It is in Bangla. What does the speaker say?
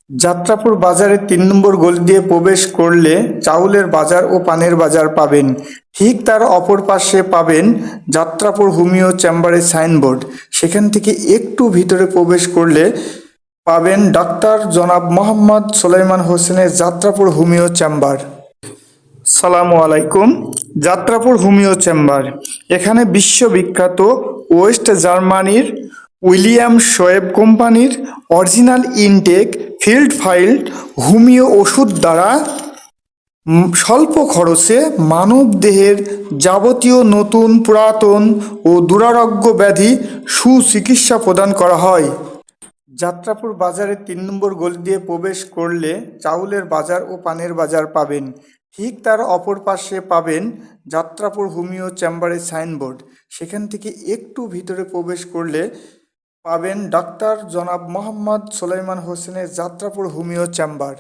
যাত্রাপুর বাজারে ৩ নম্বর গলি দিয়ে প্রবেশ করলে চাউলের বাজার ও পানের বাজার পাবেন। ঠিক তার অপর পাশে পাবেন যাত্রাপুর হোমিও চেম্বারের সাইনবোর্ড। সেখান থেকে একটু ভিতরে প্রবেশ করলে পাবেন ডাক্তার জনাব মোহাম্মদ সোলাইমান হোসেনের যাত্রাপুর হোমিও চেম্বার। সালামু আলাইকুম। যাত্রাপুর হোমিও চেম্বার, এখানে বিশ্ববিখ্যাত ওয়েস্ট জার্মানির উইলিয়াম শোয়েব কোম্পানির অরিজিনাল ইনটেক ফিল্ড ফাইল্ড হোমিও ওষুধ দ্বারা স্বল্প খরচে মানবদেহের যাবতীয় নতুন, পুরাতন ও দুরারোগ্য ব্যাধি সুচিকিৎসা প্রদান করা হয়। যাত্রাপুর বাজারে ৩ নম্বর গলি দিয়ে প্রবেশ করলে চাউলের বাজার ও পানের বাজার পাবেন। ঠিক তার অপর পাশে পাবেন যাত্রাপুর হোমিও চেম্বারের সাইনবোর্ড। সেখান থেকে একটু ভিতরে প্রবেশ করলে পাবেন ডাক্তার জনাব মোহাম্মদ সোলাইমান হোসেনের যাত্রাপুর হোমিও চেম্বার।